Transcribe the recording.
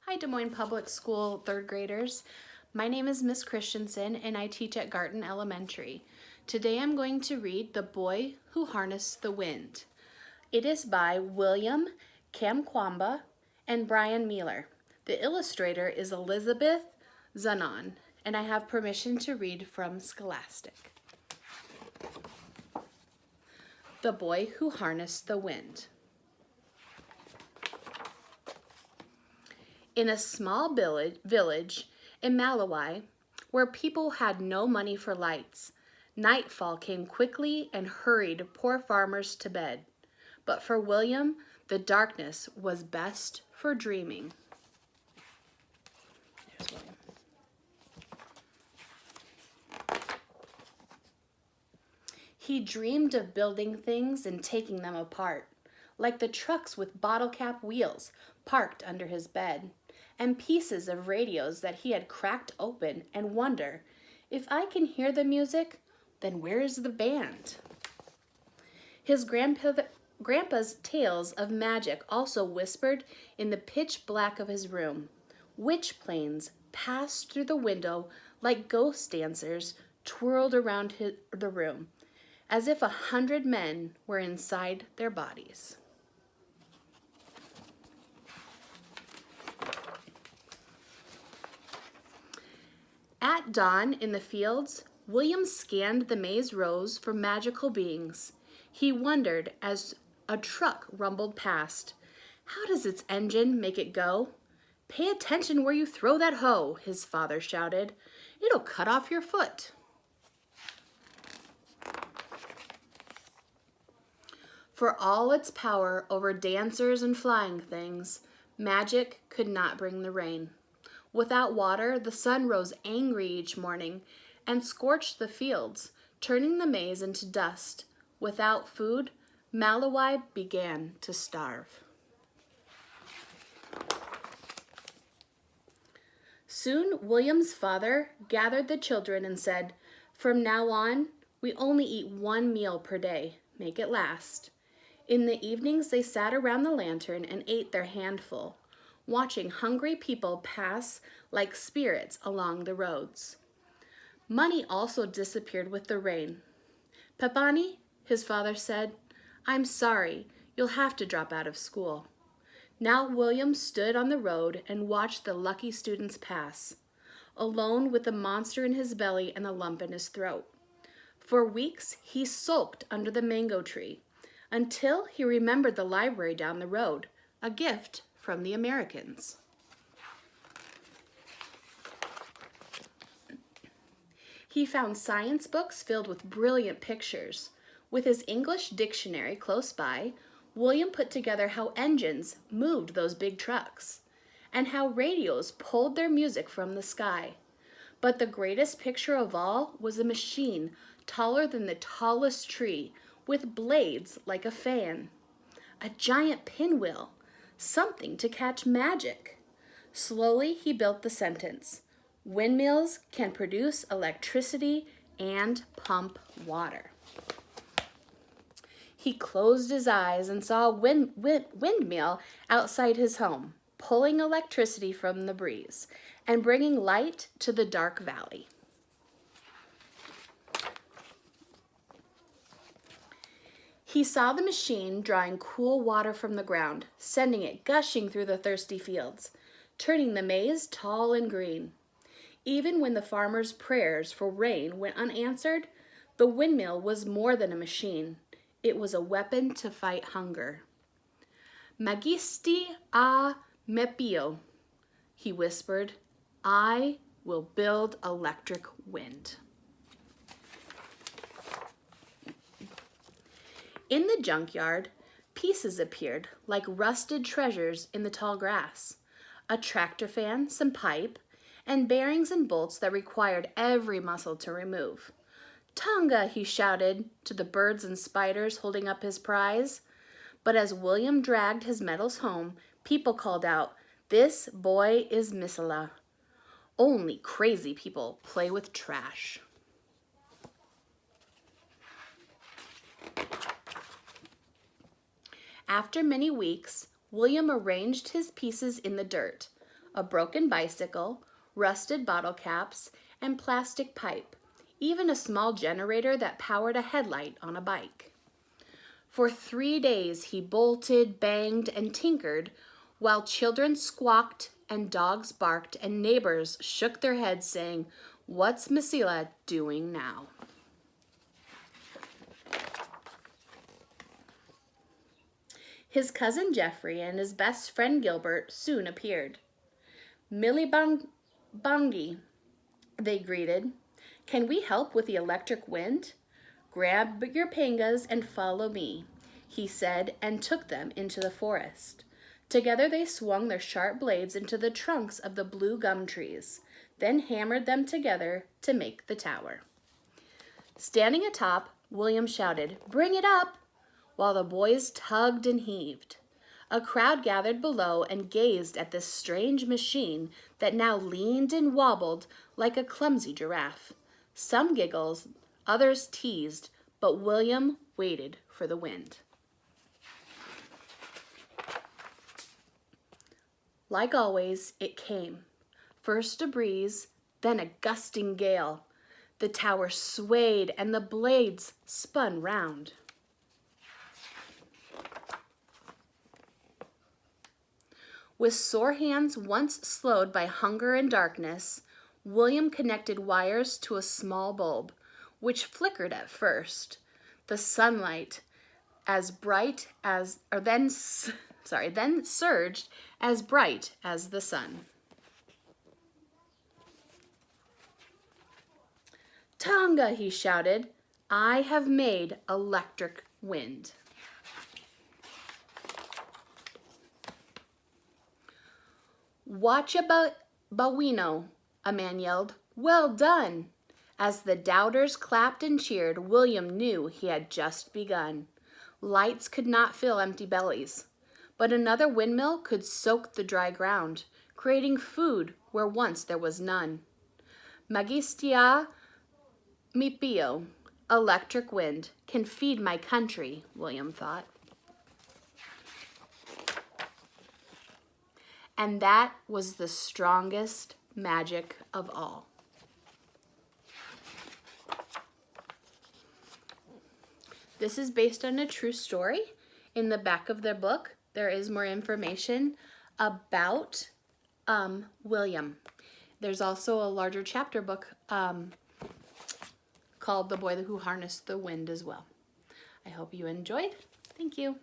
Hi, Des Moines Public School third graders. My name is Miss Christensen and I teach at Garton Elementary. Today I'm going to read The Boy Who Harnessed the Wind. It is by William Kamkwamba and Brian Mealer. The illustrator is Elizabeth Zanon, and I have permission to read from Scholastic. The Boy Who Harnessed the Wind. In a small village in Malawi, where people had no money for lights, nightfall came quickly and hurried poor farmers to bed. But for William, the darkness was best for dreaming. There's William. He dreamed of building things and taking them apart, like the trucks with bottle cap wheels parked under his bed, and pieces of radios that he had cracked open and wonder, if I can hear the music, then where is the band? His grandpa's tales of magic also whispered in the pitch black of his room. Witch planes passed through the window like ghost dancers twirled around the room, as if 100 men were inside their bodies. At dawn in the fields, William scanned the maze rows for magical beings. He wondered as a truck rumbled past. How does its engine make it go? Pay attention where you throw that hoe, his father shouted. It'll cut off your foot. For all its power over dancers and flying things, magic could not bring the rain. Without water, the sun rose angry each morning and scorched the fields, turning the maize into dust. Without food, Malawi began to starve. Soon, William's father gathered the children and said, "From now on, we only eat one meal per day. Make it last." In the evenings, they sat around the lantern and ate their handful, watching hungry people pass like spirits along the roads. Money also disappeared with the rain. "Pepani," his father said, "I'm sorry, you'll have to drop out of school." Now William stood on the road and watched the lucky students pass, alone with the monster in his belly and the lump in his throat. For weeks, he sulked under the mango tree, until he remembered the library down the road, a gift from the Americans. He found science books filled with brilliant pictures. With his English dictionary close by, William put together how engines moved those big trucks, and how radios pulled their music from the sky. But the greatest picture of all was a machine taller than the tallest tree, with blades like a fan. A giant pinwheel, something to catch magic. Slowly he built the sentence, "Windmills can produce electricity and pump water." He closed his eyes and saw a windmill outside his home, pulling electricity from the breeze and bringing light to the dark valley. He saw the machine drawing cool water from the ground, sending it gushing through the thirsty fields, turning the maize tall and green. Even when the farmers' prayers for rain went unanswered, the windmill was more than a machine. It was a weapon to fight hunger. "Magisti a mepio," he whispered. "I will build electric wind." In the junkyard, pieces appeared like rusted treasures in the tall grass. A tractor fan, some pipe, and bearings and bolts that required every muscle to remove. "Tonga," he shouted to the birds and spiders holding up his prize. But as William dragged his metals home, people called out, "This boy is Misala. Only crazy people play with trash." After many weeks, William arranged his pieces in the dirt. a broken bicycle, rusted bottle caps, and plastic pipe, even a small generator that powered a headlight on a bike. For 3 days he bolted, banged, and tinkered while children squawked and dogs barked and neighbors shook their heads saying, "What's Messila doing now?" His cousin Geoffrey and his best friend Gilbert soon appeared. "Millie Bongi," they greeted. "Can we help with the electric wind?" "Grab your pangas and follow me," he said, and took them into the forest. Together they swung their sharp blades into the trunks of the blue gum trees, then hammered them together to make the tower. Standing atop, William shouted, "Bring it up!" while the boys tugged and heaved. A crowd gathered below and gazed at this strange machine that now leaned and wobbled like a clumsy giraffe. Some giggled, others teased, but William waited for the wind. Like always, it came. First a breeze, then a gusting gale. The tower swayed and the blades spun round. With sore hands once slowed by hunger and darkness, William connected wires to a small bulb, which flickered at first. The sunlight then surged as bright as the sun. "Tonga," he shouted, "I have made electric wind." "Watch about Bawino," a man yelled. "Well done!" As the doubters clapped and cheered, William knew he had just begun. Lights could not fill empty bellies, but another windmill could soak the dry ground, creating food where once there was none. Magistia Mipio, electric wind, can feed my country, William thought. And that was the strongest magic of all. This is based on a true story. In the back of the book, there is more information about William. There's also a larger chapter book called The Boy Who Harnessed the Wind as well. I hope you enjoyed. Thank you.